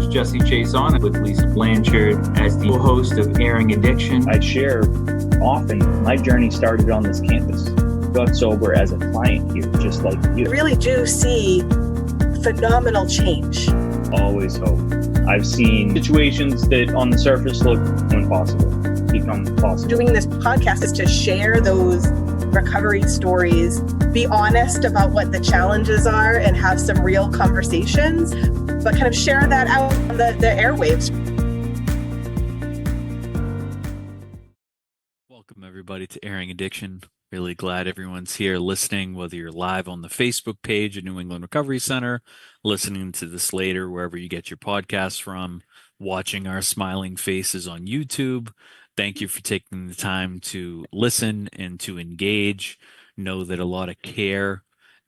Jesse Chason with Lisa Blanchard as the host of Airing Addiction. I share often my journey started on this campus. Got sober as a client here, just like you. I really do see phenomenal change. Always hope. I've seen situations that on the surface look impossible become possible. Doing this podcast is to share those recovery stories, be honest about what the challenges are and have some real conversations, but kind of share that out on the airwaves. Welcome everybody to Airing Addiction. Really glad everyone's here listening, whether you're live on the Facebook page of New England Recovery Center, listening to this later wherever you get your podcasts from, watching our smiling faces on YouTube. Thank you for taking the time to listen and to engage. Know that a lot of care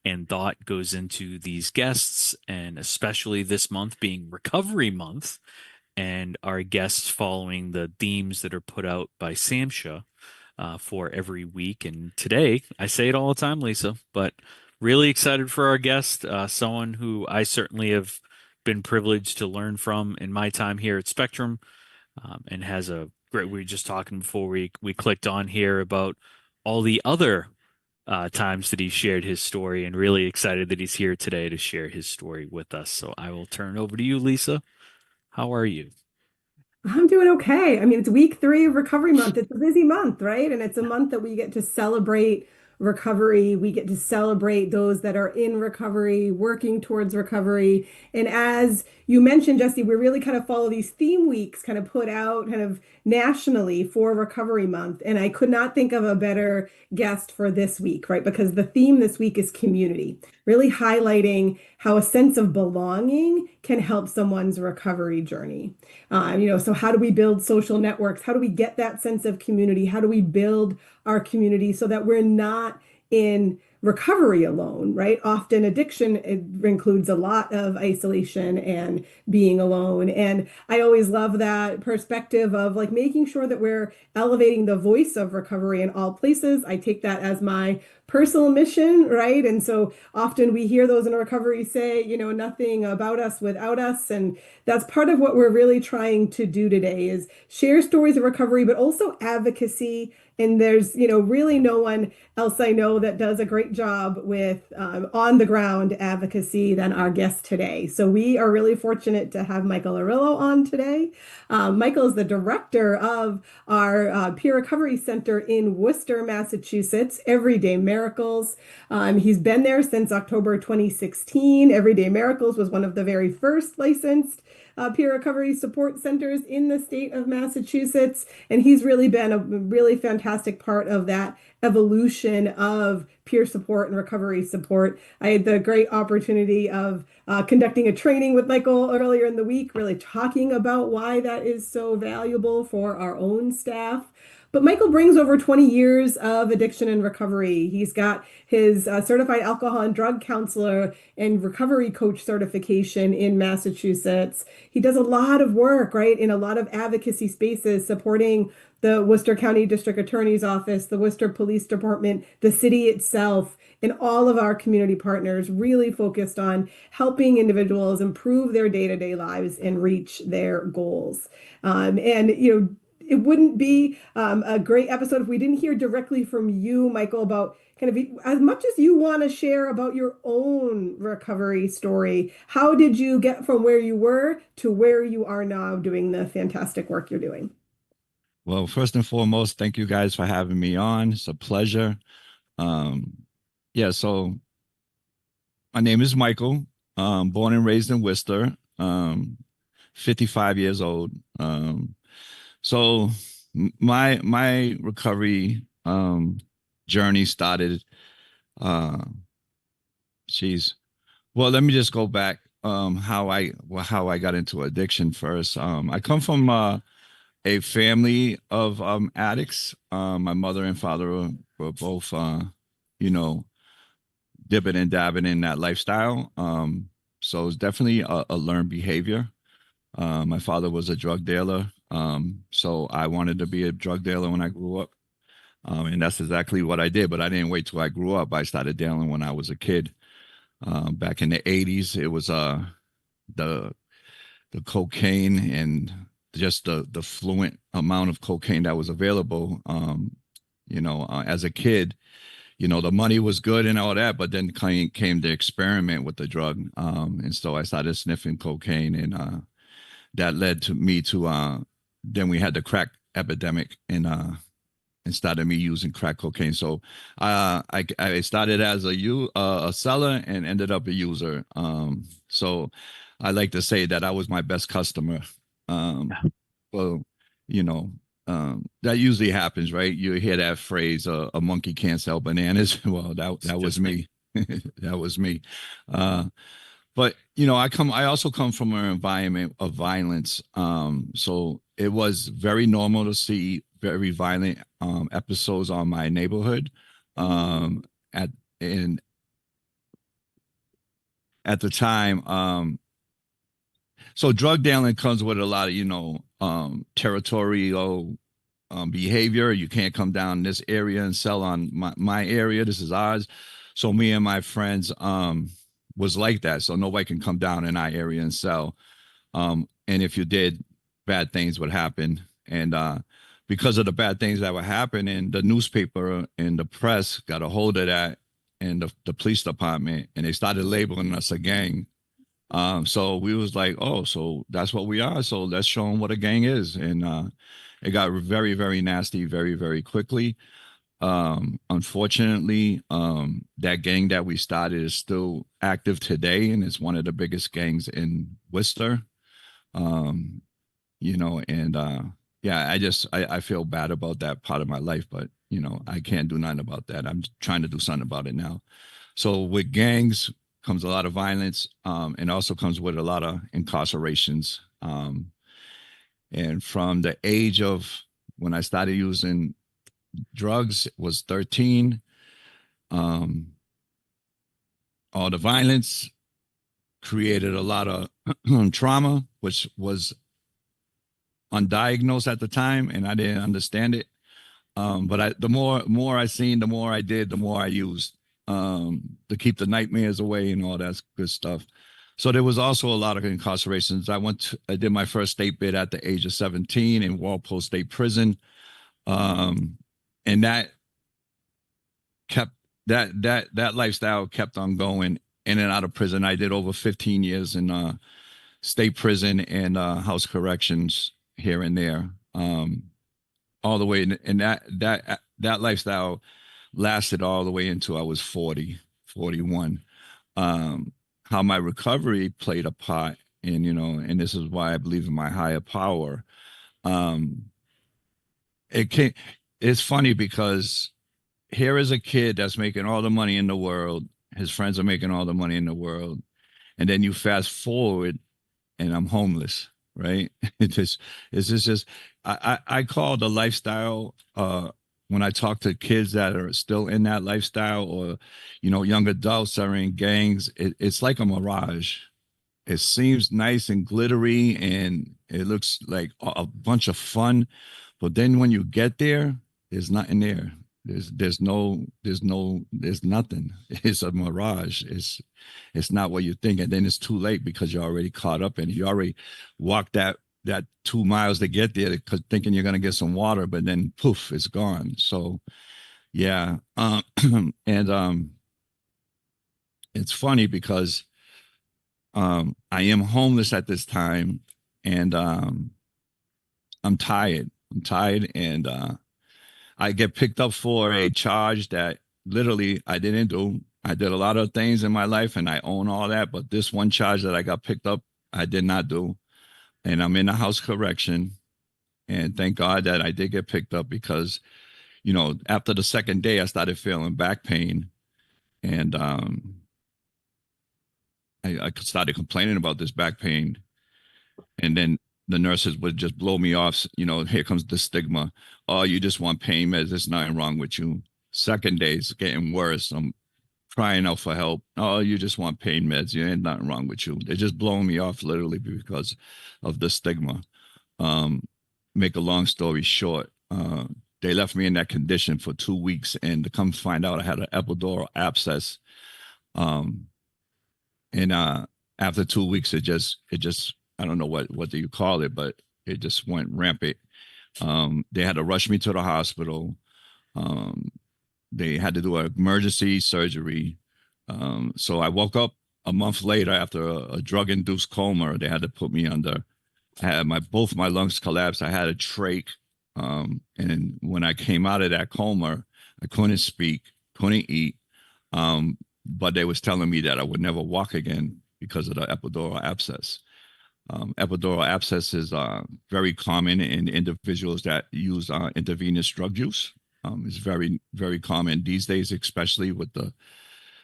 and thought goes into these guests, and especially this month being Recovery Month, and our guests following the themes that are put out by SAMHSA for every week. And today, I say it all the time, Lisa, but really excited for our guest, someone who I certainly have been privileged to learn from in my time here at Spectrum, and has a great, we were just talking before we clicked on here about all the other times that he shared his story, and really excited that he's here today to share his story with us. So I will turn over to you, Lisa. How are you? I'm doing okay. I mean, it's week 3 of Recovery Month. It's a busy month, right? And it's a month that we get to celebrate recovery. We get to celebrate those that are in recovery, working towards recovery. And as you mentioned, Jesse, we really kind of follow these theme weeks kind of put out kind of nationally for Recovery Month. And I could not think of a better guest for this week, right? Because the theme this week is community, really highlighting how a sense of belonging can help someone's recovery journey. So how do we build social networks? How do we get that sense of community? How do we build our community so that we're not in recovery alone, right? Often addiction includes a lot of isolation and being alone. And I always love that perspective of like making sure that we're elevating the voice of recovery in all places. I take that as my personal mission, right? And so often we hear those in recovery say, nothing about us without us. And that's part of what we're really trying to do today is share stories of recovery, but also advocacy. And there's, really no one else I know that does a great job with on the ground advocacy than our guest today. So we are really fortunate to have Michael Earielo on today. Michael is the director of our Peer Recovery Center in Worcester, Massachusetts, Everyday Miracles. He's been there since October 2016. Everyday Miracles was one of the very first licensed peer recovery support centers in the state of Massachusetts. And he's really been a really fantastic part of that evolution of peer support and recovery support. I had the great opportunity of conducting a training with Michael earlier in the week, really talking about why that is so valuable for our own staff. But Michael brings over 20 years of addiction and recovery. He's got his certified alcohol and drug counselor and recovery coach certification in Massachusetts. He does a lot of work, right, in a lot of advocacy spaces, supporting the Worcester County District Attorney's Office, the Worcester Police Department, the city itself, and all of our community partners, really focused on helping individuals improve their day-to-day lives and reach their goals. It wouldn't be a great episode if we didn't hear directly from you, Michael, about kind of as much as you want to share about your own recovery story. How did you get from where you were to where you are now doing the fantastic work you're doing? Well, first and foremost, thank you guys for having me on. It's a pleasure. So my name is Michael, born and raised in Worcester, 55 years old. So my recovery journey started, well, let me just go back how I got into addiction first. I come from a family of addicts. My mother and father were both dipping and dabbing in that lifestyle. So it's definitely a learned behavior. My father was a drug dealer. So I wanted to be a drug dealer when I grew up. And that's exactly what I did, but I didn't wait till I grew up. I started dealing when I was a kid. Back in the 80s, it was the the cocaine and just the fluent amount of cocaine that was available. As a kid, the money was good and all that, but then came the experiment with the drug. And so I started sniffing cocaine, and that led to me to then we had the crack epidemic, and started me using crack cocaine. So I started as a seller and ended up a user. So I like to say that I was my best customer. Well, that usually happens, right? You hear that phrase, a monkey can't sell bananas. Well, that was me. That was me. But I also come from an environment of violence. So it was very normal to see very violent episodes on my neighborhood. At the time, so drug dealing comes with a lot of territorial behavior. You can't come down this area and sell on my area. This is ours. So me and my friends was like that. So nobody can come down in our area and sell. And if you did, bad things would happen. And because of the bad things that were happening, the newspaper and the press got a hold of that, and the police department, and they started labeling us a gang. So we was like, oh, so that's what we are. So let's show them what a gang is. And it got very, very nasty very, very quickly. Unfortunately, that gang that we started is still active today, and it's one of the biggest gangs in Worcester. Yeah, I feel bad about that part of my life, but I can't do nothing about that. I'm trying to do something about it now. So with gangs comes a lot of violence, and also comes with a lot of incarcerations. And from the age of when I started using drugs was 13. All the violence created a lot of trauma, which was undiagnosed at the time, and I didn't understand it. But the more I seen, the more I did, the more I used to keep the nightmares away and all that good stuff. So there was also a lot of incarcerations. I did my first state bid at the age of 17 in Walpole State Prison. And that kept that lifestyle kept on going in and out of prison. I did over 15 years in state prison and house corrections here and there, all the way. And that lifestyle lasted all the way until I was 40, 41. How my recovery played a part in, and this is why I believe in my higher power. It's funny because here is a kid that's making all the money in the world. His friends are making all the money in the world. And then you fast forward and I'm homeless, right? I call the lifestyle, when I talk to kids that are still in that lifestyle, or, young adults that are in gangs, it's like a mirage. It seems nice and glittery and it looks like a bunch of fun. But then when you get there, there's nothing there. There's nothing. It's a mirage. It's not what you think. And then it's too late because you're already caught up and you already walked that 2 miles to get there thinking you're going to get some water, but then poof, it's gone. So yeah. And it's funny because I am homeless at this time, and I'm tired. And I get picked up for a charge that literally I didn't do. I did a lot of things in my life and I own all that, but this one charge that I got picked up, I did not do. And I'm in a house correction. And thank God that I did get picked up because, after the second day, I started feeling back pain. And I started complaining about this back pain. And then the nurses would just blow me off. Here comes the stigma. Oh, you just want pain meds. There's nothing wrong with you. Second day, it's getting worse. I'm crying out for help. Oh, you just want pain meds. There ain't nothing wrong with you. They're just blowing me off literally because of the stigma. Make a long story short, they left me in that condition for 2 weeks, and to come find out I had an epidural abscess. And after 2 weeks, I don't know what do you call it, but it just went rampant. They had to rush me to the hospital. They had to do an emergency surgery. So I woke up a month later after a drug-induced coma. They had to put me under. I had both my lungs collapsed. I had a trach. And when I came out of that coma, I couldn't speak, couldn't eat. But they was telling me that I would never walk again because of the epidural abscess. Epidural abscess is very common in individuals that use intravenous drug use. It's very, very common these days, especially with the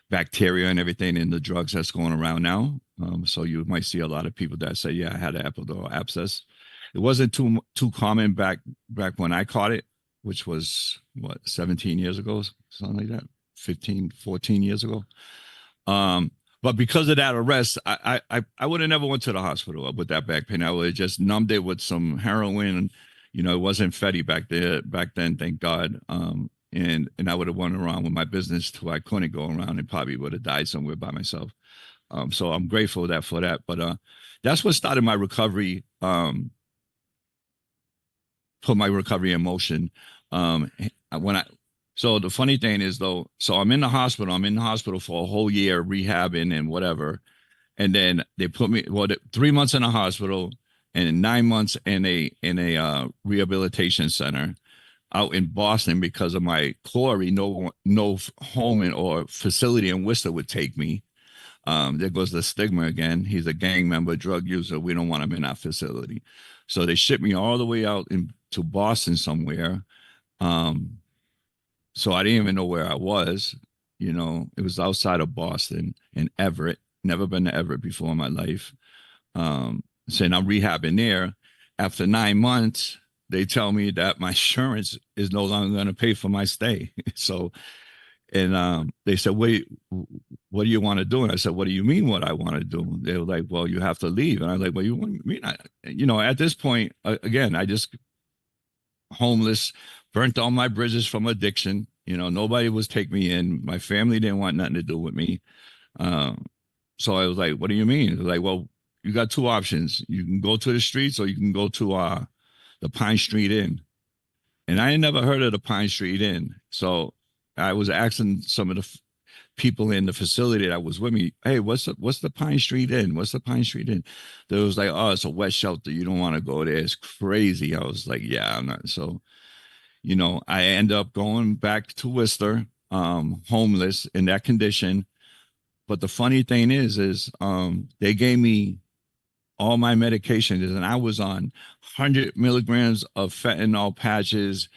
bacteria and everything in the drugs that's going around now. So you might see a lot of people that say, yeah, I had an epidural abscess. It wasn't too common back when I caught it, which was 17 years ago, something like that, 14 years ago. But because of that arrest, I would have never went to the hospital with that back pain. I would have just numbed it with some heroin. You know, it wasn't Fetty back then, thank God. And I would have went around with my business till I couldn't go around and probably would have died somewhere by myself. So I'm grateful for that. But that's what started my recovery, put my recovery in motion. So the funny thing is though, so I'm in the hospital for a whole year rehabbing and whatever. And then they put me, 3 months in a hospital and 9 months in a rehabilitation center out in Boston because of my quarry. No home or facility in Worcester would take me. There goes the stigma again. He's a gang member, drug user. We don't want him in our facility. So they shipped me all the way out to Boston somewhere. So I didn't even know where I was. You know, it was outside of Boston in Everett. Never been to Everett before in my life. Saying I'm rehabbing there. After 9 months, they tell me that my insurance is no longer going to pay for my stay. So, and they said, wait, what do you want to do? And I said, what do you mean what I want to do? They were like, well, you have to leave. And I was like, well, you want me? You know, at this point, again, I just homeless, burnt all my bridges from addiction. You know, nobody was take me in. My family didn't want nothing to do with me. So I was like, what do you mean? They're like, well, you got two options. You can go to the streets or you can go to the Pine Street Inn. And I had never heard of the Pine Street Inn. So I was asking some of the people in the facility that was with me, hey, what's the Pine Street Inn? What's the Pine Street Inn? They was like, oh, it's a wet shelter. You don't want to go there. It's crazy. I was like, yeah, I'm not. So, you know, I end up going back to Worcester, homeless in that condition. But the funny thing is they gave me all my medications, and I was on 100 milligrams of fentanyl patches,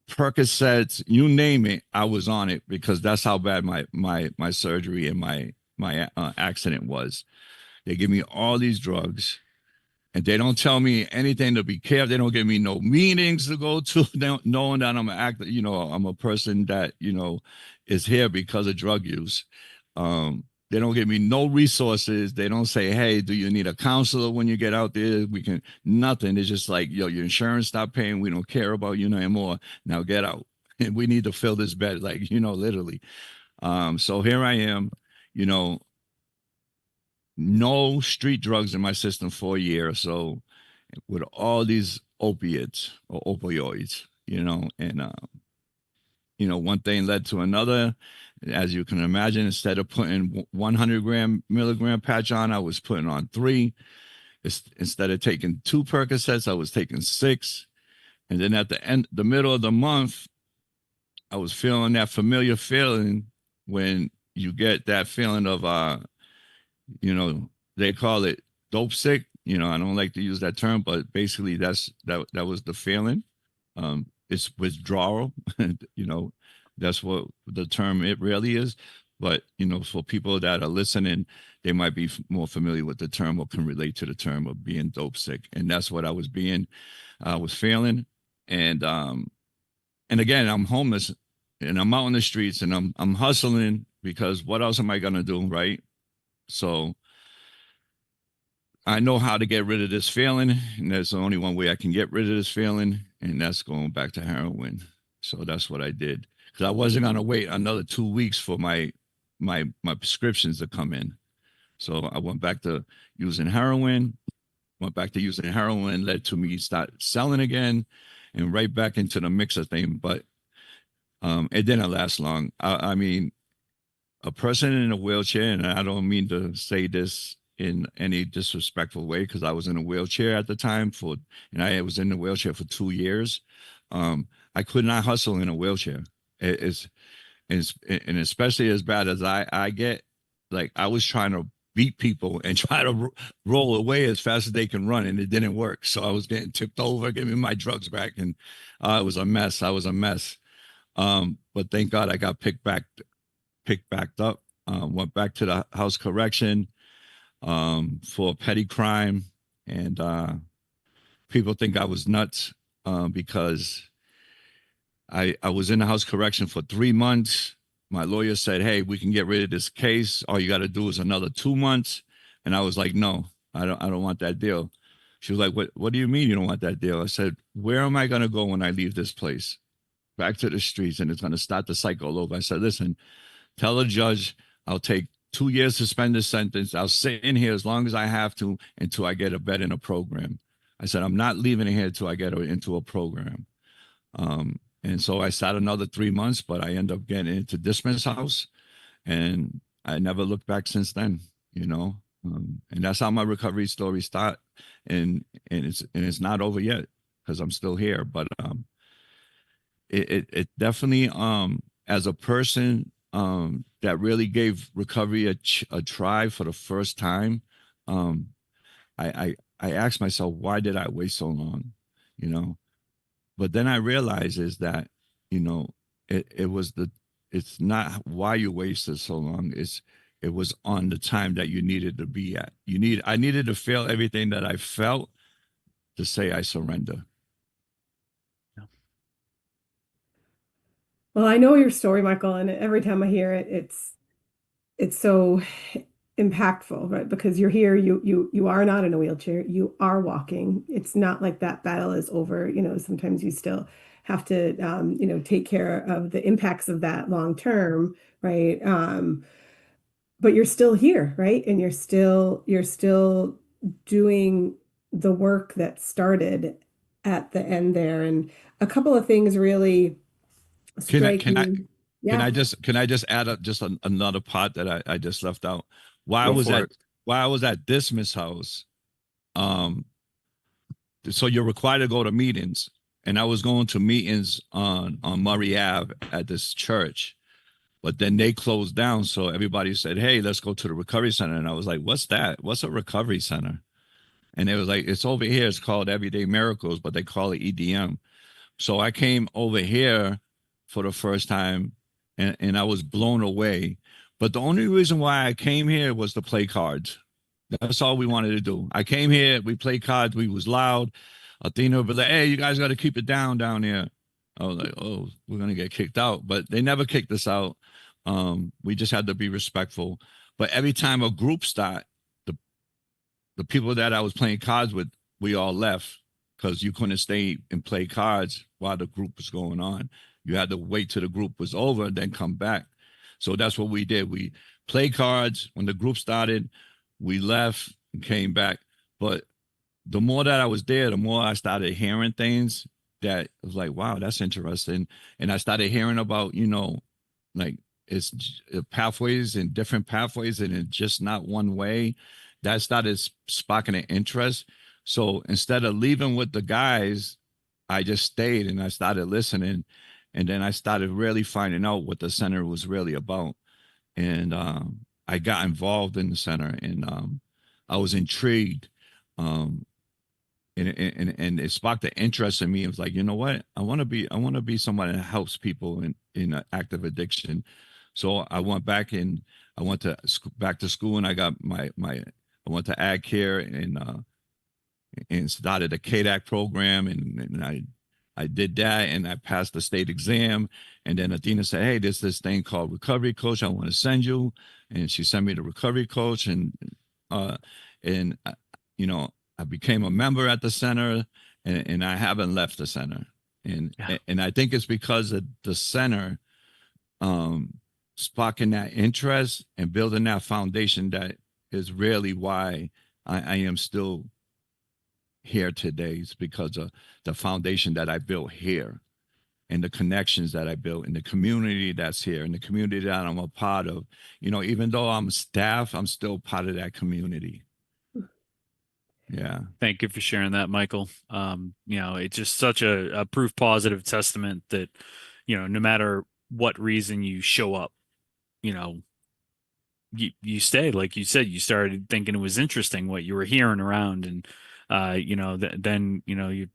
Percocets, you name it, I was on it because that's how bad my surgery and my accident was. They give me all these drugs, and they don't tell me anything to be careful. They don't give me no meetings to go to, knowing that I'm an actor. You know, I'm a person that is here because of drug use. They don't give me no resources. They don't say, hey, do you need a counselor when you get out there? We can, nothing. It's just like, yo, your insurance stopped paying. We don't care about you no more. Now get out. And we need to fill this bed, like, literally. So here I am, no street drugs in my system for a year or so with all these opiates or opioids, and, one thing led to another. As you can imagine, instead of putting 100 milligram patch on, I was putting on 3. Instead of taking 2 Percocets, I was taking 6. And then at the middle of the month, I was feeling that familiar feeling when you get that feeling of, they call it dope sick. I don't like to use that term, but basically that was the feeling. It's withdrawal, that's what the term it really is. But, for people that are listening, they might be more familiar with the term or can relate to the term of being dope sick. And that's what I was feeling. And again, I'm homeless and I'm out in the streets and I'm hustling because what else am I going to do? Right. So I know how to get rid of this feeling. And there's only one way I can get rid of this feeling. And that's going back to heroin. So that's what I did. Because I wasn't going to wait another 2 weeks for my prescriptions to come in. So I went back to using heroin, led to me start selling again and right back into the mix of thing. But it didn't last long. I mean, a person in a wheelchair, and I don't mean to say this in any disrespectful way, because I was in a wheelchair at the time and I was in the wheelchair for 2 years. I could not hustle in a wheelchair. And especially as bad as I get, like I was trying to beat people and try to roll away as fast as they can run, and it didn't work. So I was getting tipped over, giving me my drugs back, and it was a mess. I was a mess. But thank God I got picked back up. Went back to the house correction for a petty crime, and people think I was nuts because I was in the house correction for 3 months. My lawyer said, "Hey, we can get rid of this case. All you got to do is another 2 months." And I was like, "No, I don't want that deal." She was like, "What do you mean you don't want that deal?" I said, "Where am I going to go when I leave this place? Back to the streets, and it's going to start the cycle over." I said, "Listen, tell the judge I'll take 2 years suspended sentence. I'll sit in here as long as I have to until I get a bed in a program." I said, "I'm not leaving here until I get into a program." And so I sat another 3 months, but I ended up getting into dismiss house, and I never looked back since then, you know. And that's how my recovery story started. And it's not over yet because I'm still here. But it definitely as a person that really gave recovery a try for the first time, I asked myself, why did I wait so long, you know? But then I realized is that, you know, it's not why you wasted so long. It was on the time that you needed to be at. I needed to feel everything that I felt to say I surrender. Well, I know your story, Michael, and every time I hear it, it's so impactful, right? Because you're here, you are not in a wheelchair, you are walking. It's not like that battle is over. You know, sometimes you still have to, take care of the impacts of that long term, right? But you're still here, right? And you're still doing the work that started at the end there. And a couple of things really Can I strike can I me. Yeah. can I just add up just another part that I just left out? While I Go was for at it. while I was at dismiss house, um, so you're required to go to meetings, and I was going to meetings on Murray Ave at this church, but then they closed down. So everybody said, "Hey, let's go to the recovery center." And I was like, "What's that? What's a recovery center?" And it was like, "It's over here. It's called Everyday Miracles, but they call it EDM." So I came over here for the first time, and I was blown away. But the only reason why I came here was to play cards. That's all we wanted to do. I came here, we played cards, we was loud. Athena would be like, "Hey, you guys got to keep it down here." I was like, "Oh, we're gonna get kicked out," but they never kicked us out. We just had to be respectful. But every time a group start, the the people that I was playing cards with, we all left because you couldn't stay and play cards while the group was going on. You had to wait till the group was over and then come back. So that's what we did. We played cards. When the group started, we left and came back. But the more that I was there, the more I started hearing things that was like, wow, that's interesting. And I started hearing about, like it's pathways and different pathways and it's just not one way. That started sparking an interest. So instead of leaving with the guys, I just stayed and I started listening. And then I started really finding out what the center was really about. And I got involved in the center and I was intrigued. And it sparked the interest in me. It was like, you know what? I want to be someone that helps people in active addiction. So I went back and I went to back to school and I got I went to ag care and started a CADAC program and I did that and I passed the state exam. And then Athena said, "Hey, there's this thing called recovery coach. I want to send you." And she sent me the recovery coach and I became a member at the center and I haven't left the center. And I think it's because of the center sparking that interest and building that foundation that is really why I am still here today, is because of the foundation that I built here and the connections that I built in the community that's here and the community that I'm a part of. You know, even though I'm staff, I'm still part of that community. Yeah. Thank you for sharing that, Michael. It's just such a proof positive testament that, no matter what reason you show up, you know, you stay. Like you said, you started thinking it was interesting what you were hearing around, and then you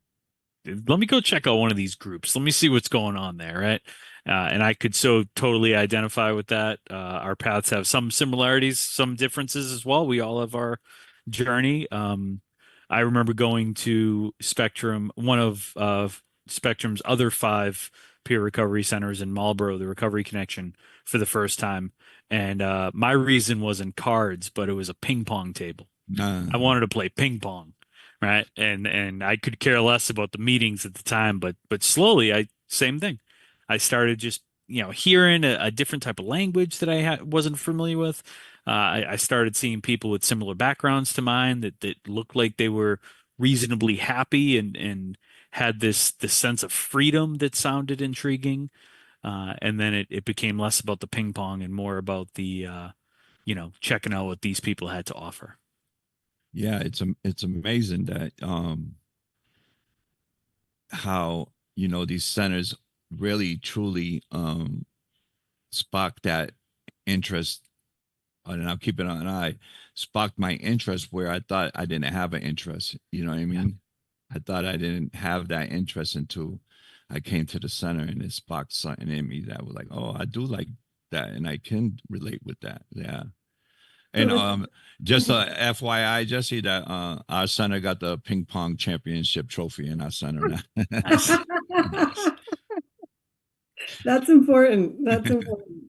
let me go check out one of these groups. Let me see what's going on there, right? And I could so totally identify with that. Our paths have some similarities, some differences as well. We all have our journey. I remember going to Spectrum, one of Spectrum's other 5 peer recovery centers in Marlborough, the Recovery Connection, for the first time. And my reason wasn't cards, but it was a ping pong table. I wanted to play ping pong, right? And I could care less about the meetings at the time, but slowly, same thing. I started just hearing a different type of language that I wasn't familiar with. I started seeing people with similar backgrounds to mine that looked like they were reasonably happy and had this sense of freedom that sounded intriguing. And then it became less about the ping pong and more about the checking out what these people had to offer. Yeah, it's amazing that how these centers really truly spark that interest, and I'll keep it on an eye, sparked my interest where I thought I didn't have an interest. You know what I mean? I thought I didn't have that interest until I came to the center, and it sparked something in me that was like, oh, I do like that, and I can relate with that. Yeah. And just FYI, Jesse, that our center got the ping pong championship trophy in our center now. Nice. That's important. That's important.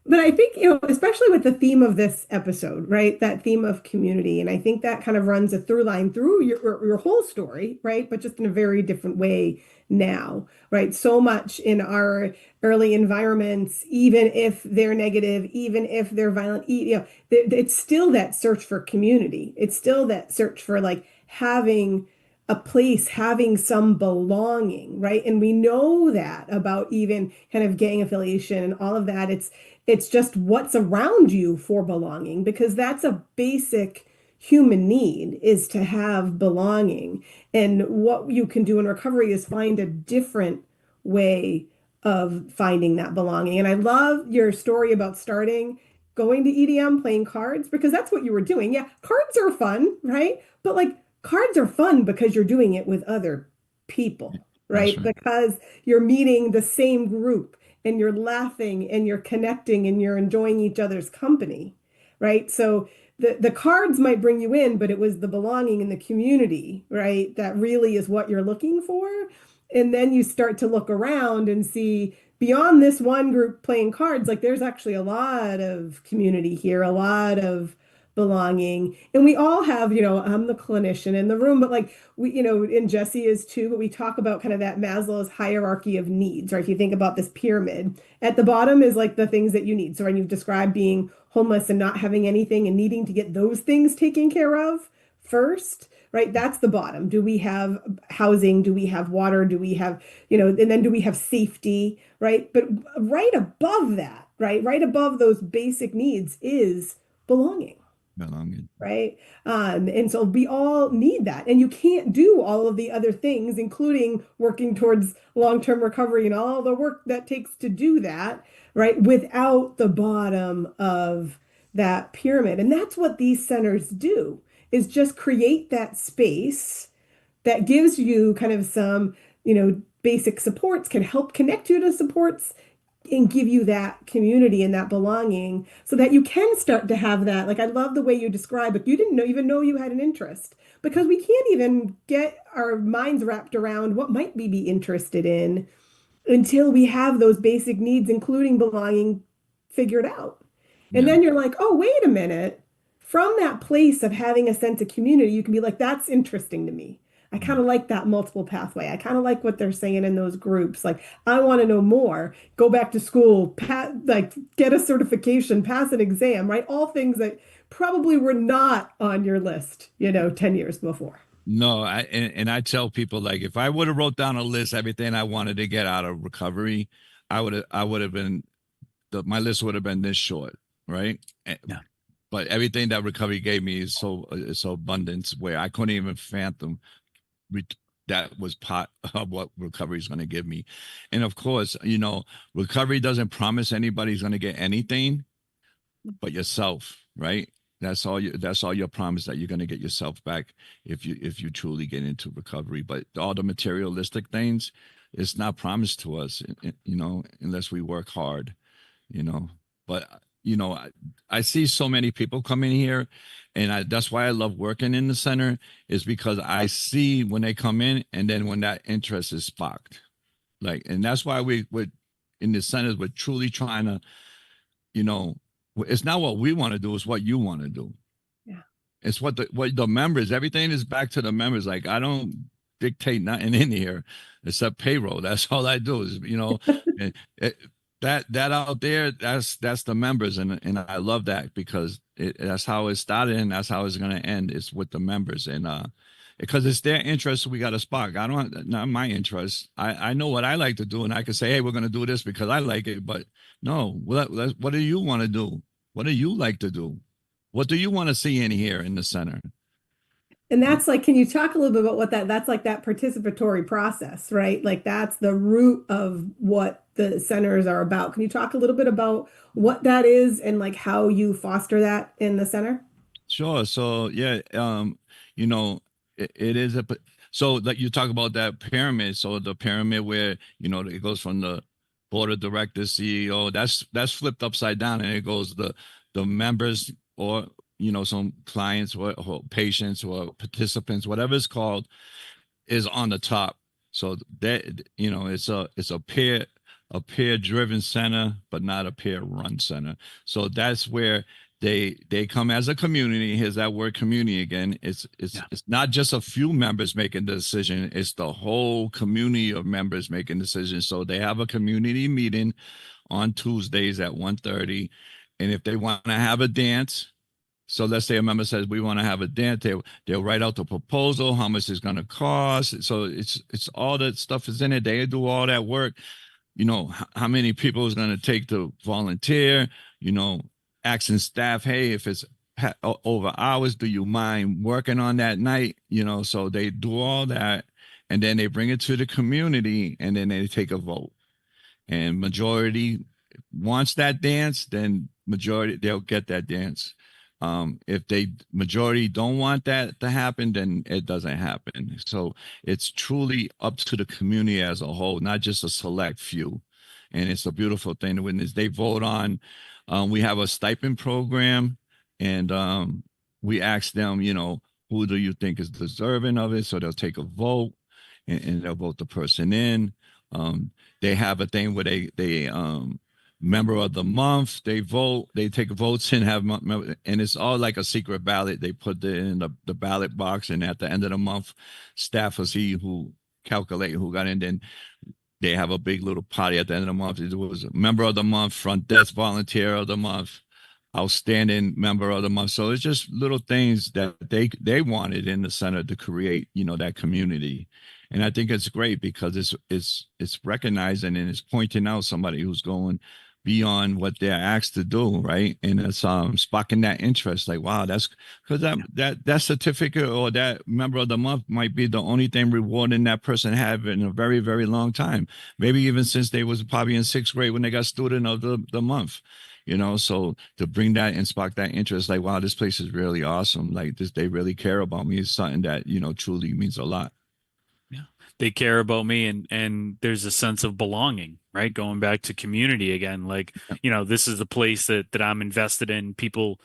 But I think, especially with the theme of this episode, right? That theme of community. And I think that kind of runs a through line through your whole story, right? But just in a very different way now, right? So much in our early environments, even if they're negative, even if they're violent, it's still that search for community. It's still that search for like having a place, having some belonging, right? And we know that about even kind of gang affiliation and all of that. It's just what's around you for belonging, because that's a basic human need, is to have belonging. And what you can do in recovery is find a different way of finding that belonging. And I love your story about going to EDM, playing cards, because that's what you were doing. Yeah, cards are fun, right? But like cards are fun because you're doing it with other people, right? Because you're meeting the same group and you're laughing and you're connecting and you're enjoying each other's company, right? So the cards might bring you in, but it was the belonging in the community, right? That really is what you're looking for. And then you start to look around and see beyond this one group playing cards, like there's actually a lot of community here, a lot of belonging. And we all have, I'm the clinician in the room, but like we, and Jesse is too, but we talk about kind of that Maslow's hierarchy of needs, right? If you think about this pyramid, at the bottom is like the things that you need. So when you've described being homeless and not having anything and needing to get those things taken care of first, right? That's the bottom. Do we have housing? Do we have water? Do we have, and then do we have safety, right? But right above that, right above those basic needs is belonging. Right. And so we all need that. And you can't do all of the other things, including working towards long-term recovery and all the work that takes to do that, right, without the bottom of that pyramid. And that's what these centers do, is just create that space that gives you kind of some, basic supports, can help connect you to supports and give you that community and that belonging so that you can start to have that. Like, I love the way you describe it. You didn't even know you had an interest, because we can't even get our minds wrapped around what might we be interested in until we have those basic needs, including belonging, figured out. And then you're like, oh, wait a minute. From that place of having a sense of community, you can be like, that's interesting to me. I kind of like that multiple pathway. I kind of like what they're saying in those groups. Like, I want to know more, go back to school, get a certification, pass an exam, right? All things that probably were not on your list, 10 years before. No, and I tell people, like, if I would have wrote down a list everything I wanted to get out of recovery, I would have been my list would have been this short, right? Yeah. But everything that recovery gave me is so abundance where I couldn't even fathom that was part of what recovery is going to give me. And of course, recovery doesn't promise anybody's going to get anything but yourself, right? That's all your promise, that you're going to get yourself back if you truly get into recovery. But all the materialistic things, it's not promised to us, unless we work hard, but I see so many people come in here, and that's why I love working in the center, is because I see when they come in, and then when that interest is sparked, and that's why we're in the centers, we're truly trying to, it's not what we want to do, it's what you want to do. Yeah. It's what the members, everything is back to the members. Like, I don't dictate nothing in here except payroll. That's all I do is, that out there, that's the members. And I love that, because that's how it started, and that's how it's going to end. It's with the members. And, because it's their interest, we got to spark. Not my interest. I know what I like to do, and I can say, hey, we're going to do this because I like it. But no, what do you want to do? What do you like to do? What do you want to see in here in the center? And that's like, can you talk a little bit about that's like that participatory process, right? Like, that's the root of what the centers are about. Can you talk a little bit about what that is and like how you foster that in the center? Sure. So yeah, it is so like you talk about that pyramid. So the pyramid where, it goes from the board of directors, CEO, that's flipped upside down, and it goes the members, or, some clients or patients or participants, whatever it's called, is on the top. So that, it's a peer driven center, but not a peer run center. So that's where they come as a community. Here's that word, community, again. It's not just a few members making the decision, it's the whole community of members making decisions. So they have a community meeting on Tuesdays at 1:30, and if they want to have a dance, so let's say a member says, we want to have a dance, they'll write out the proposal, how much it's going to cost. So it's all that stuff is in it. They do all that work. How many people is going to take to volunteer, asking staff, hey, if it's over hours, do you mind working on that night? So they do all that, and then they bring it to the community, and then they take a vote. And majority wants that dance, then majority, they'll get that dance. If majority don't want that to happen, then it doesn't happen. So it's truly up to the community as a whole, not just a select few. And it's a beautiful thing to witness. They vote on, we have a stipend program, and we ask them, who do you think is deserving of it? So they'll take a vote, and they'll vote the person in. They have a thing where they member of the month, they vote, they take votes and and it's all like a secret ballot. They put it in the ballot box, and at the end of the month, staff will see who calculate who got in. Then they have a big little party at the end of the month. It was member of the month, front desk volunteer of the month, outstanding member of the month. So it's just little things that they wanted in the center to create, that community. And I think it's great because it's recognizing and it's pointing out somebody who's going beyond what they're asked to do, right? And it's sparking that interest. Like, wow, that's because that certificate or that member of the month might be the only thing rewarding that person have in a very, very long time. Maybe even since they was probably in 6th grade when they got student of the month. So to bring that and spark that interest, like, wow, this place is really awesome. Like this, they really care about me. It's something that, truly means a lot. Yeah. They care about me, and there's a sense of belonging, right? Going back to community again, like, this is the place that I'm invested in. People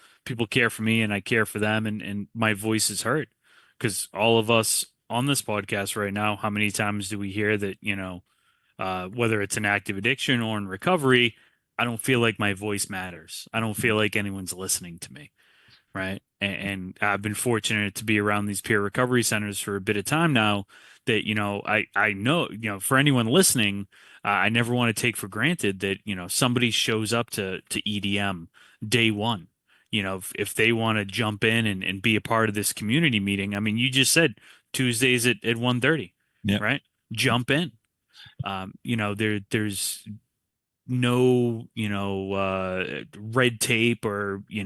care for me, and I care for them, and my voice is heard. Because all of us on this podcast right now, how many times do we hear that, whether it's an active addiction or in recovery, I don't feel like my voice matters. I don't feel like anyone's listening to me. Right. And I've been fortunate to be around these peer recovery centers for a bit of time now that, I know, for anyone listening, I never want to take for granted that, somebody shows up to EDM day one. if they want to jump in and be a part of this community meeting, I mean, you just said Tuesdays at 1:30, Yeah. right? Jump in. There's no, red tape, or, you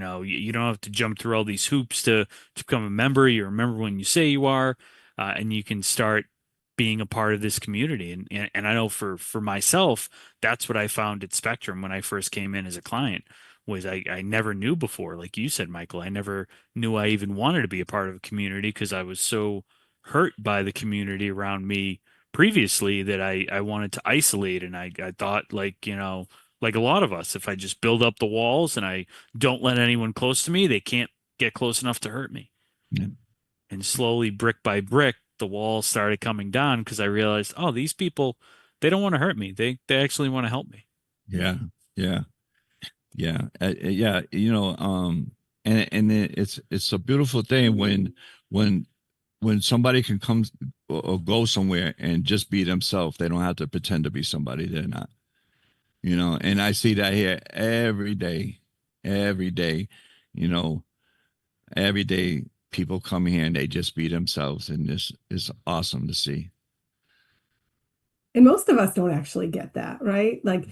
don't have to jump through all these hoops to become a member. You remember when you say you are, and you can start being a part of this community. And I know for myself, that's what I found at Spectrum when I first came in as a client, was I never knew before. Like you said, Michael, I never knew I even wanted to be a part of a community because I was so hurt by the community around me previously that I wanted to isolate. And I thought, like, like a lot of us, if I just build up the walls and I don't let anyone close to me, they can't get close enough to hurt me. Yeah. And slowly, brick by brick, the walls started coming down because I realized, oh, these people, they don't want to hurt me. They actually want to help me. Yeah. Yeah. Yeah. Yeah. It's a beautiful thing when somebody can come or go somewhere and just be themselves. They don't have to pretend to be somebody they're not. And I see that here every day, every day. Every day people come here and they just be themselves, and this is awesome to see. And most of us don't actually get that, right? Like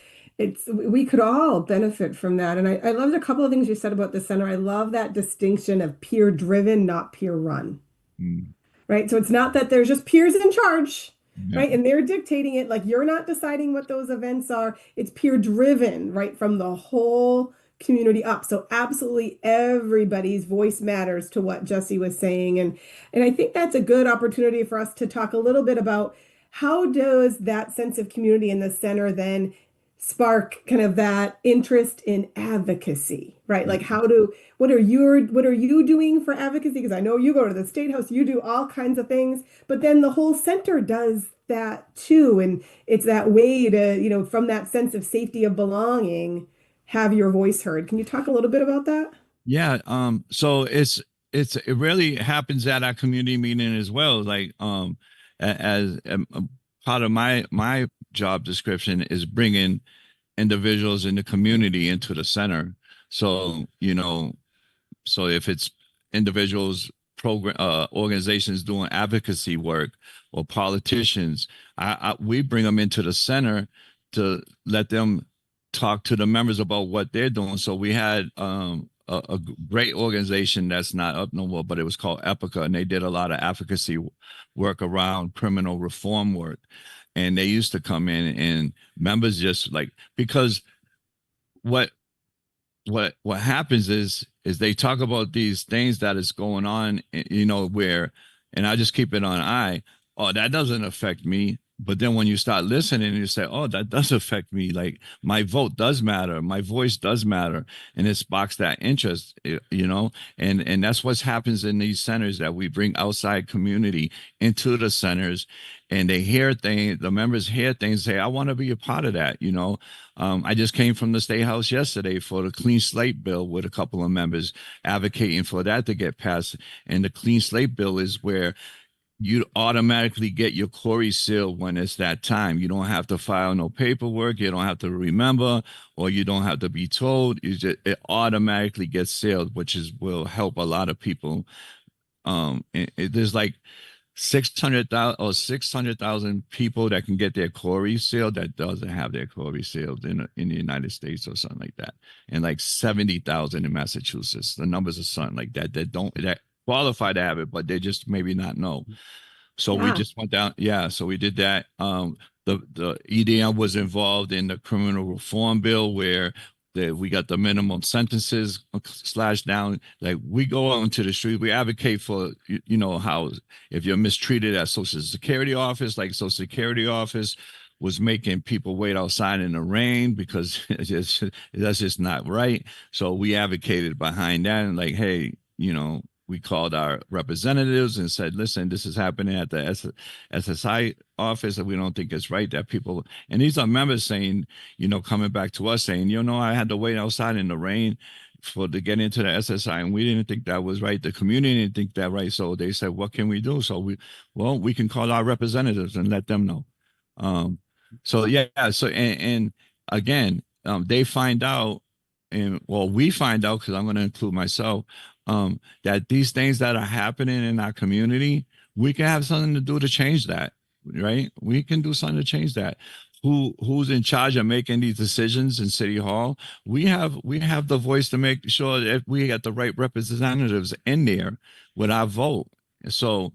we could all benefit from that. And I loved a couple of things you said about the center. I love that distinction of peer driven, not peer run. Mm. Right. So it's not that there's just peers in charge, Yeah. right? And they're dictating it. Like you're not deciding what those events are. It's peer driven, right? From the whole community up. So absolutely everybody's voice matters, to what Jesse was saying. And I think that's a good opportunity for us to talk a little bit about how does that sense of community in the center then spark kind of that interest in advocacy, right? Like what are you doing for advocacy? Because I know you go to the State House, you do all kinds of things, but then the whole center does that too. And it's that way to, from that sense of safety, of belonging, have your voice heard. Can you talk a little bit about that? Yeah. So it really happens at our community meeting as well. Like, as part of my job description is bringing individuals in the community into the center. So, so if it's individuals, program, organizations doing advocacy work, or politicians, we bring them into the center to let them talk to the members about what they're doing. So we had a great organization that's not up no more, but it was called Epica, and they did a lot of advocacy work around criminal reform work. And they used to come in, and members just like, because what happens is they talk about these things that is going on, where, and I just keep it on eye. Oh, that doesn't affect me. But then when you start listening, you say, oh, that does affect me. Like, my vote does matter. My voice does matter. And it sparks that interest, and that's what happens in these centers, that we bring outside community into the centers, and they hear things, the members hear things, say, I want to be a part of that. I just came from the State House yesterday for the Clean Slate Bill with a couple of members advocating for that to get passed. And the Clean Slate Bill is where you automatically get your Corey seal when it's that time. You don't have to file no paperwork. You don't have to remember, or you don't have to be told. It automatically gets sealed, which will help a lot of people. There's like 600,000 or 600,000 people that can get their Corey sealed that doesn't have their Corey sealed in the United States or something like that, and like 70,000 in Massachusetts. The numbers are something like that that qualify to have it, but they just maybe not know. So we just went down. Yeah. So we did that. The EDM was involved in the criminal reform bill, where we got the minimum sentences slashed down. Like, we go out into the street, we advocate for, how if you're mistreated at Social Security office, like Social Security office was making people wait outside in the rain because that's just not right. So we advocated behind that, and like, hey, we called our representatives and said, listen, this is happening at the SSI office, and we don't think it's right that people, and these are members saying, coming back to us saying, I had to wait outside in the rain to get into the SSI, and we didn't think that was right. The community didn't think that right. So they said, what can we do? So we can call our representatives and let them know. So yeah. So, and again, they find out and well, we find out, because I'm going to include myself, that these things that are happening in our community, we can have something to do to change that, right? We can do something to change that. Who's in charge of making these decisions in City Hall? We have the voice to make sure that we get the right representatives in there with our vote. So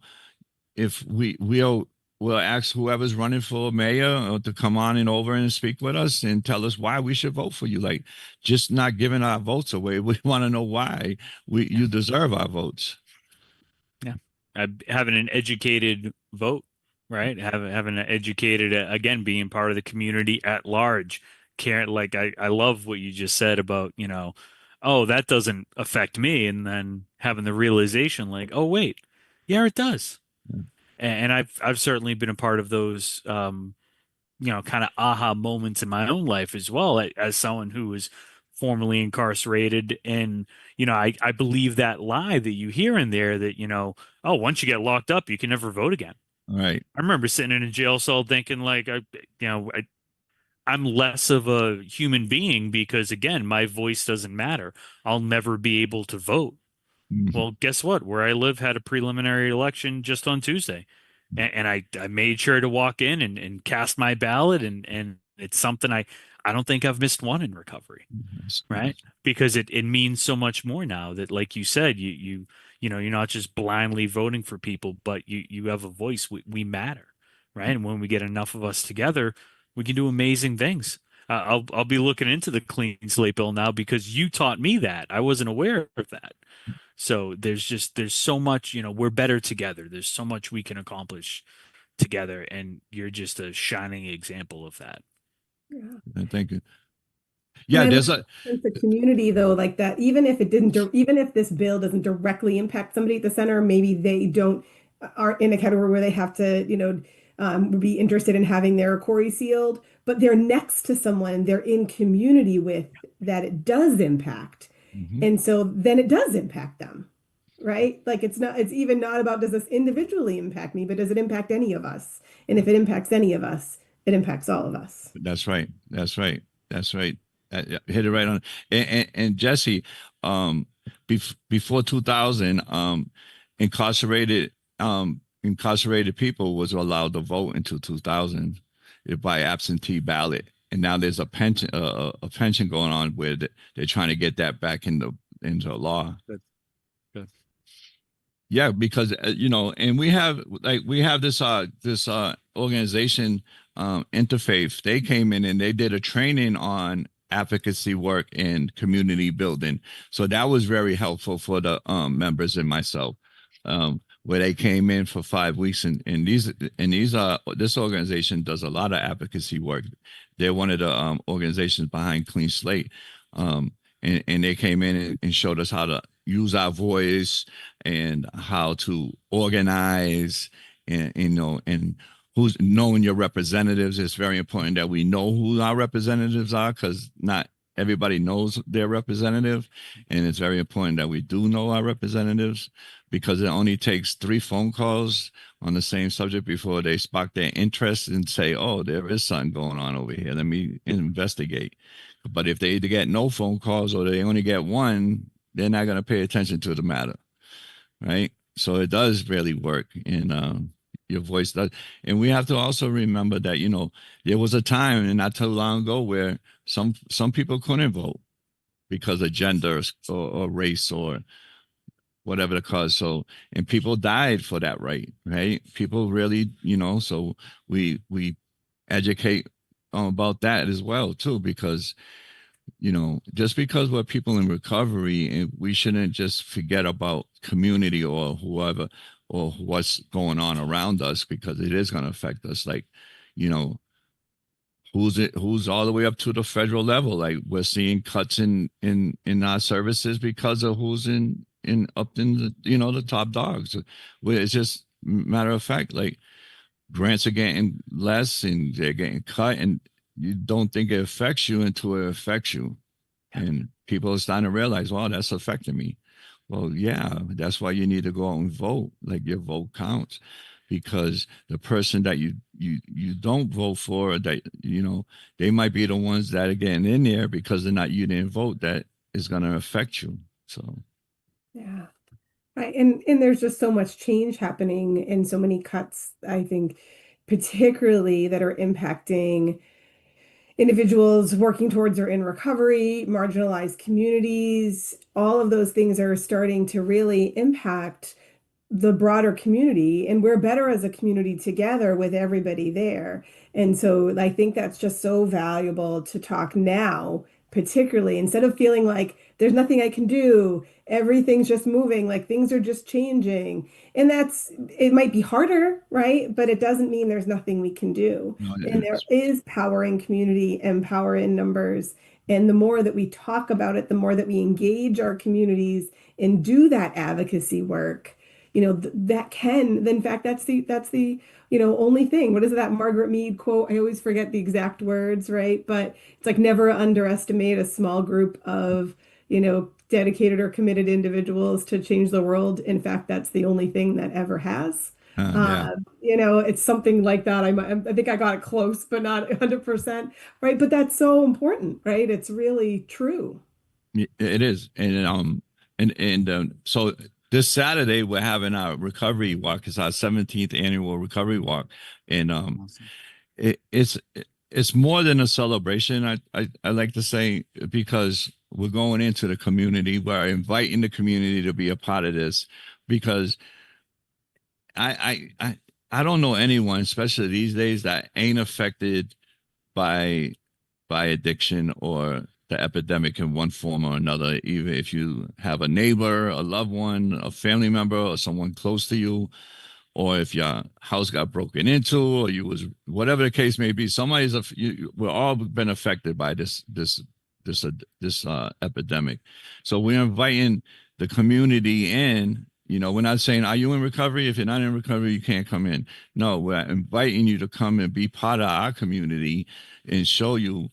if we'll ask whoever's running for mayor to come on and over and speak with us and tell us why we should vote for you. Like, just not giving our votes away. We want to know why you deserve our votes. Yeah. Having an educated vote, right? Having an educated, again, being part of the community at large. Care, like I love what you just said about, oh, that doesn't affect me. And then having the realization like, oh, wait, yeah, it does. And I've certainly been a part of those, kind of aha moments in my own life as well, as someone who was formerly incarcerated. And, I believe that lie that you hear in there that, oh, once you get locked up, you can never vote again. All right. I remember sitting in a jail cell thinking like, I'm less of a human being because, again, my voice doesn't matter. I'll never be able to vote. Well, guess what? Where I live had a preliminary election just on Tuesday. And I made sure to walk in and cast my ballot. And it's something I don't think I've missed one in recovery, right? Because it means so much more now that, like you said, you're not just blindly voting for people, but you have a voice. We matter, right? And when we get enough of us together, we can do amazing things. I'll be looking into the clean slate bill now because you taught me that. I wasn't aware of that. So there's so much, we're better together. There's so much we can accomplish together, and you're just a shining example of that. Yeah. Thank you. Yeah, there's a sense of community though, like that. Even if this bill doesn't directly impact somebody at the center, maybe they aren't in a category where they have to, be interested in having their Corey sealed, but they're next to someone they're in community with that it does impact. And so then it does impact them, right? Like it's even not about, does this individually impact me, but does it impact any of us? And if it impacts any of us, it impacts all of us. That's right. That's right. That's right. Hit it right on. And Jesse, before 2000, incarcerated people was allowed to vote until 2000 by absentee ballot. And now there's a pension going on where they're trying to get that back into law. Good. Yeah, because and we have this organization, Interfaith. They came in and they did a training on advocacy work and community building. So that was very helpful for the members and myself. Where they came in for 5 weeks, and this organization does a lot of advocacy work. They're one of the organizations behind Clean Slate, and they came in and showed us how to use our voice and how to organize, and who's knowing your representatives. It's very important that we know who our representatives are, because not everybody knows their representative, and it's very important that we do know our representatives, because it only takes 3 phone calls on the same subject before they spark their interest and say, oh, there is something going on over here. Let me investigate. But if they get no phone calls or they only get one, they're not going to pay attention to the matter, right? So it does really work, and your voice does. And we have to also remember that, there was a time, and not too long ago, where some people couldn't vote because of gender or race or whatever the cause. So, and people died for that right? People really, so we educate about that as well too, because, just because we're people in recovery, and we shouldn't just forget about community or whoever or what's going on around us, because it is going to affect us. Like, who's all the way up to the federal level. Like, we're seeing cuts in our services because of who's up in the top dogs. Where it's just matter of fact, like, grants are getting less and they're getting cut, and you don't think it affects you until it affects you. And people are starting to realize, wow, that's affecting me. Well, yeah, that's why you need to go out and vote. Like, your vote counts. because the person that you don't vote for, that they might be the ones that are getting in there because they're not you didn't vote, that is going to affect you. So Yeah. Right. And there's just so much change happening and so many cuts, I think, particularly that are impacting individuals working towards or in recovery, marginalized communities. All of those things are starting to really impact the broader community, and we're better as a community together with everybody there. And so I think that's just so valuable to talk now, particularly instead of feeling like there's nothing I can do, everything's just moving, like things are just changing. And it might be harder, right? But it doesn't mean there's nothing we can do. And there is power in community and power in numbers. And the more that we talk about it, the more that we engage our communities and do that advocacy work, that can, in fact, that's the only thing. What is that Margaret Mead quote? I always forget the exact words, right? But it's like never underestimate a small group of, dedicated or committed individuals to change the world. In fact, that's the only thing that ever has. yeah. It's something like that. I think I got it close, but not 100%, right? But that's so important, right? It's really true. It is. And so this Saturday we're having our recovery walk. It's our 17th annual recovery walk. And Awesome. it's more than a celebration, I like to say, because we're going into the community. We're inviting the community to be a part of this, because I don't know anyone, especially these days, that ain't affected by addiction or the epidemic in one form or another. Even if you have a neighbor, a loved one, a family member, or someone close to you, or if your house got broken into, or you was whatever the case may be, we're all been affected by this epidemic. So we're inviting the community in. We're not saying, are you in recovery? If you're not in recovery, you can't come in. No, we're inviting you to come and be part of our community and show you,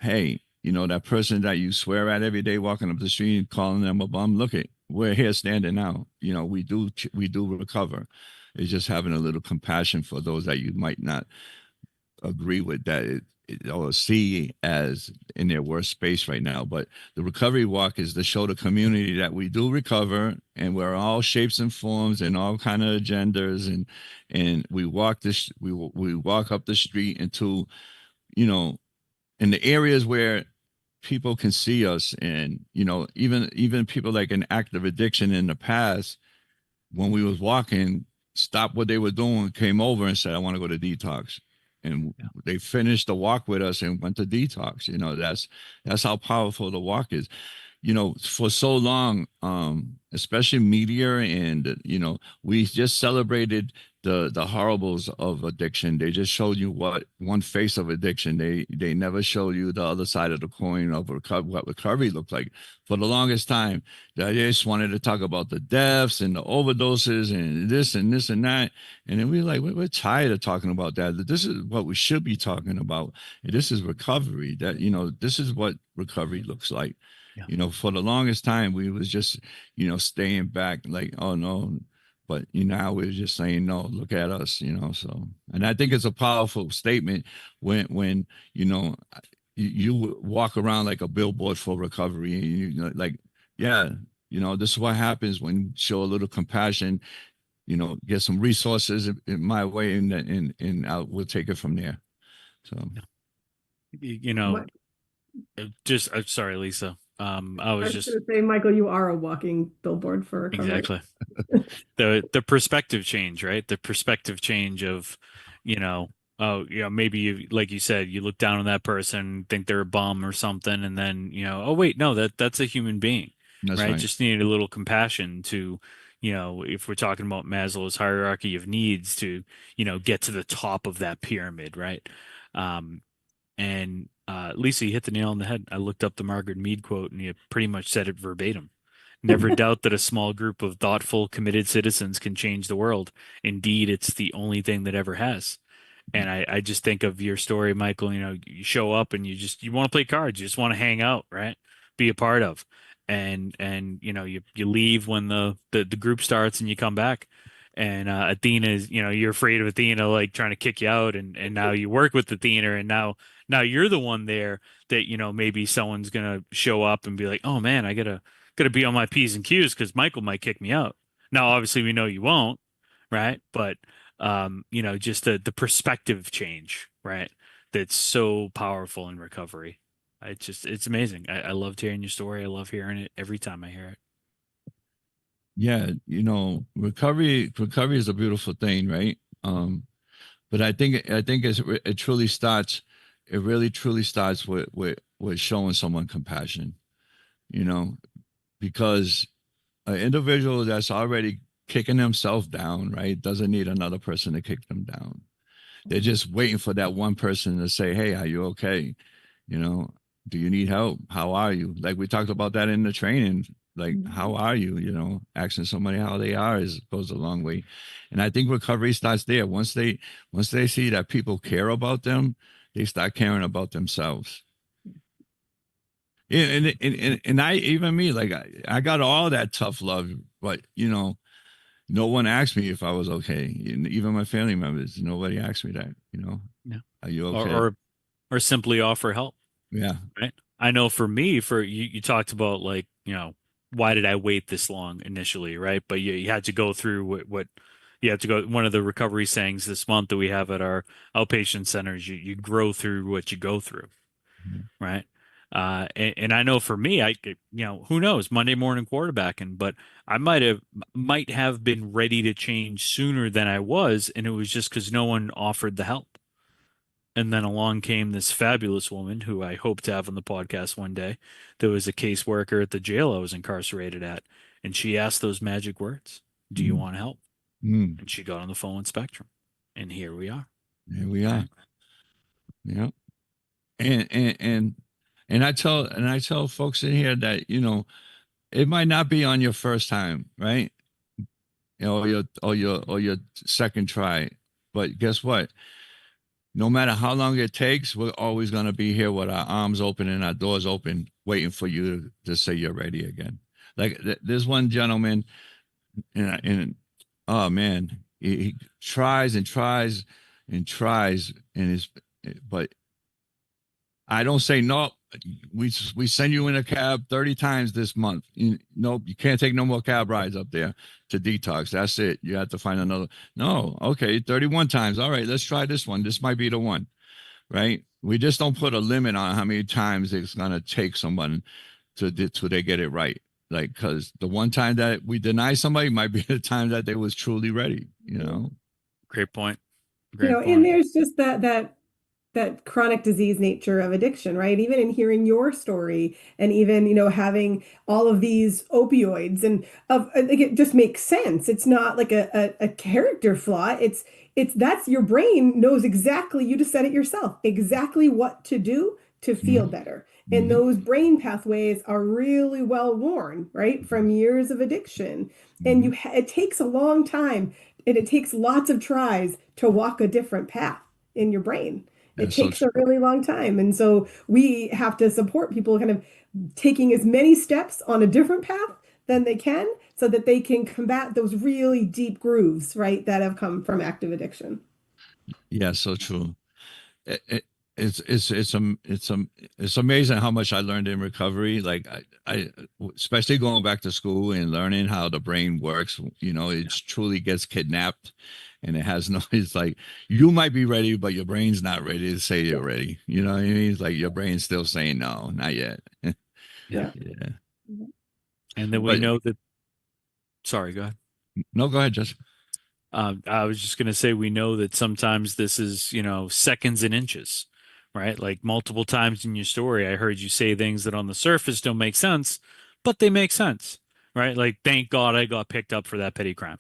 hey, that person that you swear at every day walking up the street and calling them a bum, we're here standing now. We do recover. It's just having a little compassion for those that you might not agree with, that or see as in their worst space right now. But the recovery walk is to show the community that we do recover, and we're all shapes and forms and all kind of agendas, and we walk we walk up the street into, in the areas where people can see us. And even people like in active addiction in the past, when we was walking, stopped what they were doing, came over and said, I want to go to detox. And they finished the walk with us and went to detox. That's how powerful the walk is. For so long, especially media, and we just celebrated the horribles of addiction. They just showed you one face of addiction. They never showed you the other side of the coin of what recovery looked like. For the longest time, they just wanted to talk about the deaths and the overdoses and this and this and that. And then we're tired of talking about that. This is what we should be talking about. And this is recovery. This is what recovery looks like. Yeah. For the longest time, we was just, staying back like, oh no. But now we're just saying, no, look at us, so. And I think it's a powerful statement when you walk around like a billboard for recovery, and this is what happens when you show a little compassion, get some resources in my way, and we'll take it from there. So, I'm sorry, Lisa. I was just going to say, Michael, you are a walking billboard for recovery. Exactly. The perspective change, right? The perspective change of, maybe you, like you said, you look down on that person, think they're a bum or something, and then, oh wait, no, that's a human being. That's right? right. Just needed a little compassion to, if we're talking about Maslow's hierarchy of needs, to, get to the top of that pyramid, right? And Lisa, you hit the nail on the head. I looked up the Margaret Mead quote, and you pretty much said it verbatim. Never doubt that a small group of thoughtful, committed citizens can change the world. Indeed, it's the only thing that ever has. And I just think of your story, Michael. You show up and you want to play cards. You just want to hang out, right? Be a part of. And you leave when the group starts and you come back. and Athena is, you're afraid of Athena like trying to kick you out, and now you work with Athena, and now you're the one there that maybe someone's gonna show up and be like, oh man, I gotta be on my P's and Q's because Michael might kick me out. Now, obviously, we know you won't, right? But just the perspective change, right? That's so powerful in recovery. It's amazing. I love hearing your story. I love hearing it every time I hear it. Yeah, recovery is a beautiful thing, right? But I think it truly starts. It really truly starts with showing someone compassion, you know, because an individual that's already kicking themselves down, right, doesn't need another person to kick them down. They're just waiting for that one person to say, "Hey, are you okay? You know, do you need help? How are you?" Like we talked about that in the training. Like, how are you? Asking somebody how they are goes a long way. And I think recovery starts there. Once they see that people care about them, they start caring about themselves. And I, even me, like I got all that tough love, but no one asked me if I was okay. And even my family members, nobody asked me that. Yeah. Are you Or okay? or simply offer help. Yeah. Right. I know for me, for you talked about like, why did I wait this long initially, right? But you had to go through what you have to go. One of the recovery sayings this month that we have at our outpatient centers, you grow through what you go through, Mhm. right? And I know for me, who knows, Monday morning quarterbacking, but I might have been ready to change sooner than I was, and it was just because no one offered the help. And then along came this fabulous woman who I hope to have on the podcast one day. There was a caseworker at the jail I was incarcerated at, and she asked those magic words, "Do you Mhm. want help?" Mm. And she got on the phone with Spectrum, and here we are. Here we are. Right? Yeah. And I tell folks in here that it might not be on your first time, right? Or your second try, but guess what? No matter how long it takes, we're always going to be here with our arms open and our doors open, waiting for you to say you're ready again. Like there's one gentleman, and oh man, he tries and tries and tries, but I don't say no. We send you in a cab 30 times this month. Nope, you can't take no more cab rides up there to detox. That's it. You have to find another. No, okay, 31 times. All right, let's try this one. This might be the one, right? We just don't put a limit on how many times it's gonna take someone till they get it right. Like, because the one time that we deny somebody might be the time that they was truly ready. Great point. You Great know, and point. there's just that chronic disease nature of addiction, right? Even in hearing your story and even, having all of these opioids and like it just makes sense. It's not like a character flaw. It's that's your brain knows exactly, you just said it yourself, exactly what to do to feel Mm-hmm. better. And those brain pathways are really well worn, right? From years of addiction. And Mm-hmm. it takes a long time and it takes lots of tries to walk a different path in your brain. It That's so takes true. a really long time. And so we have to support people kind of taking as many steps on a different path than they can so that they can combat those really deep grooves, right, that have come from active addiction. Yeah, so true. It, it's amazing how much I learned in recovery. Like I especially going back to school and learning how the brain works. It truly gets kidnapped, and it has no. It's like you might be ready, but your brain's not ready to say you're ready. You know what I mean? It's like your brain's still saying no, not yet. Yeah. Yeah. Yeah. And then we But know that. Sorry, go ahead. no, go ahead, just. I was just going to say, we know that sometimes this is, seconds and inches, right? Like multiple times in your story, I heard you say things that on the surface don't make sense, but they make sense, right? Like, thank God I got picked up for that petty crime,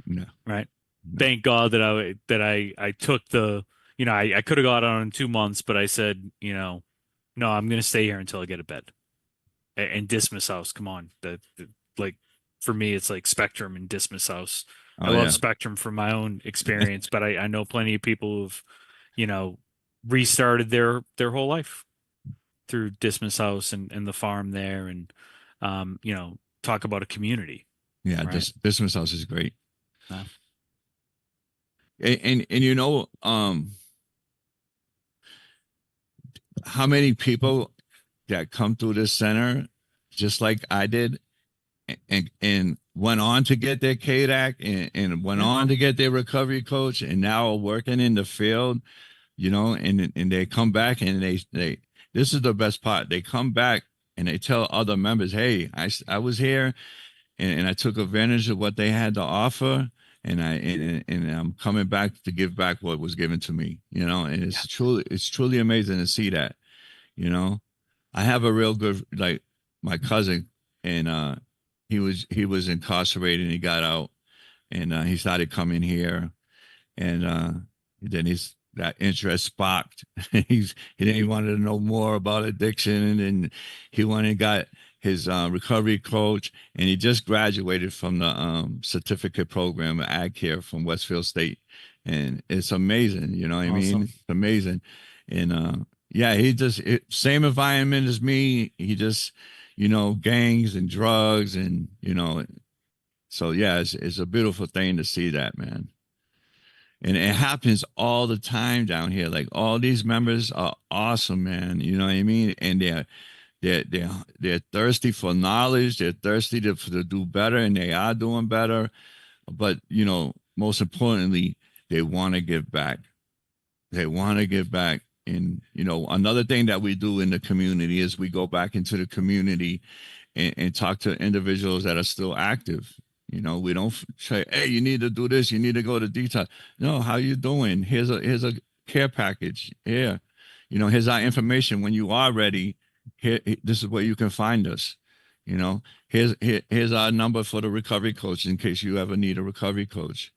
No, right? no. Thank God that I took I could have got on in 2 months, but I said, no, I'm going to stay here until I get a bed and Dismiss House. Come on, like for me, it's like Spectrum and Dismiss House. I Oh love yeah. Spectrum from my own experience, but I know plenty of people who've, you know, restarted their whole life through Dismiss House and the farm there, and talk about a community, Yeah, right? this House is great. Yeah. And you know, how many people that come through this center, just like I did, and went on to get their CADAC and went on to get their recovery coach, and now are working in the field, you know, and they come back and they this is the best part. They come back and they tell other members, hey, I was here and I took advantage of what they had to offer. And I'm coming back to give back what was given to me, you know, and it's truly amazing to see that, you know. I have a real good, like, my cousin, and he was incarcerated and he got out, and he started coming here, and then his that interest sparked. He wanted to know more about addiction, and he went and got his recovery coach, and he just graduated from the certificate program at Ag Care from Westfield State, and it's amazing. You know what I mean? It's amazing, and yeah, same environment as me. He just, you know, gangs and drugs, and you know, so yeah, it's a beautiful thing to see that, man. And it happens all the time down here. Like, all these members are awesome, man. You know what I mean? And they're thirsty for knowledge. They're thirsty to do better, and they are doing better. But, you know, most importantly, they want to give back. They want to give back. And, you know, another thing that we do in the community is we go back into the community and talk to individuals that are still active. You know, we don't say, hey, you need to do this, you need to go to detox. No, how you doing? Here's a care package. Here, you know, here's our information. When you are ready, this is where you can find us. You know, here's our number for the recovery coach in case you ever need a recovery coach.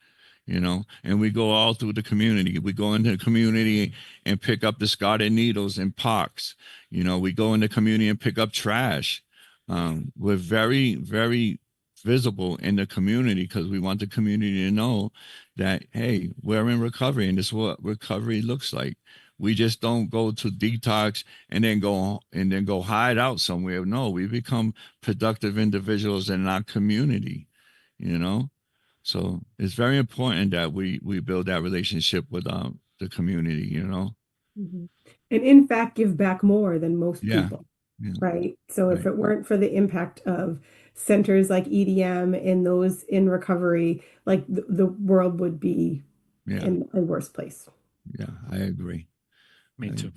You know, and we go all through the community. We go into the community and pick up discarded needles in parks. You know, we go in the community and pick up trash. We're very, very visible in the community because we want the community to know that, hey, we're in recovery and this is what recovery looks like. We just don't go to detox and then go hide out somewhere. No, we become productive individuals in our community, you know. So it's very important that we build that relationship with the community, you know. Mm-hmm. And in fact, give back more than most Yeah. people. Yeah. Right. So if Right. it weren't for the impact of centers like EDM and those in recovery, like the world would be Yeah. in a worse place. Yeah, I agree. Me too.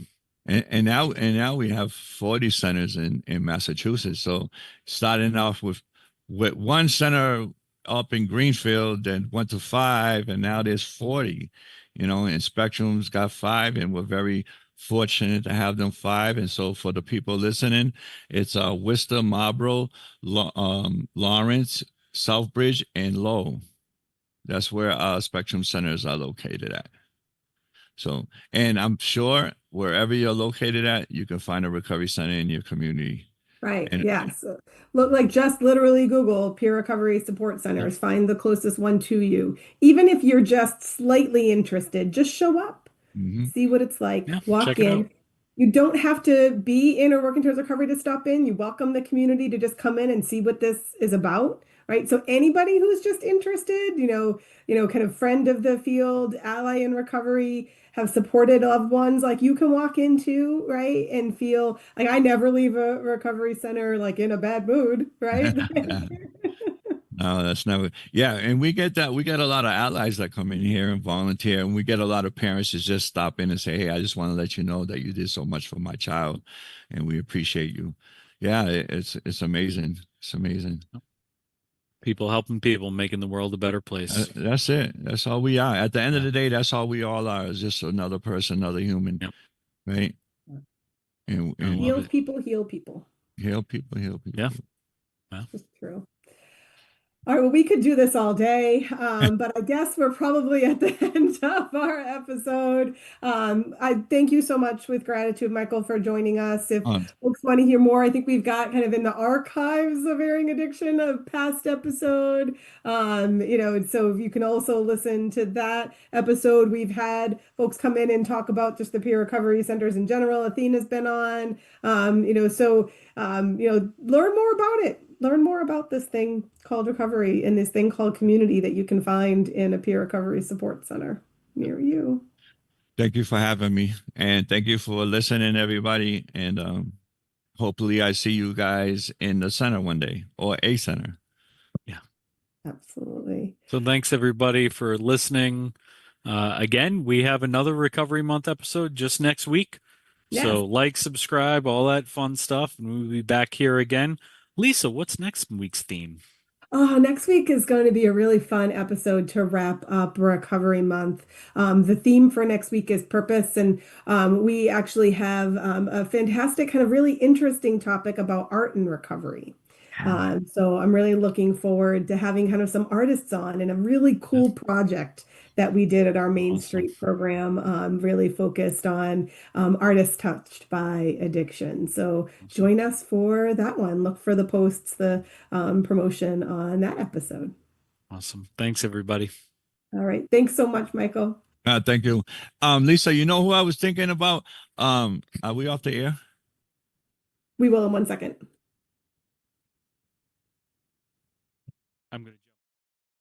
And now we have 40 centers in Massachusetts. So starting off with one center up in Greenfield, then went to 5, and now there's 40. You know, and Spectrum's got 5, and we're very fortunate to have them 5. And so for the people listening, it's Worcester, Marlborough, Lawrence, Southbridge, and Lowell. That's where our Spectrum centers are located at. So, and I'm sure wherever you're located at, you can find a recovery center in your community. Right. And Yes. Look, like, just literally Google peer recovery support centers, find the closest one to you. Even if you're just slightly interested, just show up, see what it's like, Yeah, walk check it in. out. You don't have to be in or working towards recovery to stop in. You welcome the community to just come in and see what this is about. Right. So anybody who's just interested, kind of friend of the field, ally in recovery, have supported loved ones, like, you can walk into, right, and feel like, I never leave a recovery center like in a bad mood, right? no, that's never. Yeah, and we get that. We get a lot of allies that come in here and volunteer, and we get a lot of parents that just stop in and say, "Hey, I just want to let you know that you did so much for my child, and we appreciate you." Yeah, it's amazing. It's amazing. People helping people, making the world a better place. That's it. That's all we are. At the end of the day, that's all we all are. Is just another person, another human, Yep. right? And I love Heal it. people, heal people. heal people, heal people. Yeah. It's true. All right, well, we could do this all day, but I guess we're probably at the end of our episode. I thank you so much, with gratitude, Michael, for joining us. If folks want to hear more, I think we've got kind of in the archives of Airing Addiction a past episode. So you can also listen to that episode. We've had folks come in and talk about just the peer recovery centers in general. Athena's been on, learn more about it. learn more about this thing called recovery and this thing called community that you can find in a peer recovery support center near you. Thank you for having me, and thank you for listening, everybody. And hopefully, I see you guys in the center one day, or a center. Yeah, absolutely. So thanks everybody for listening. Again, we have another Recovery Month episode just next week. Yes. So like, subscribe, all that fun stuff, and we'll be back here again. Lisa, what's next week's theme? Oh, next week is going to be a really fun episode to wrap up Recovery Month. The theme for next week is purpose, and we actually have a fantastic, kind of really interesting topic about art and recovery. So I'm really looking forward to having kind of some artists on and a really cool project that we did at our Main Street program, really focused on artists touched by addiction. So join us for that one. Look for the posts, the promotion on that episode. Awesome. Thanks, everybody. All right. Thanks so much, Michael. Thank you. Lisa, you know who I was thinking about? Are we off the air? We will in 1 second. I'm going to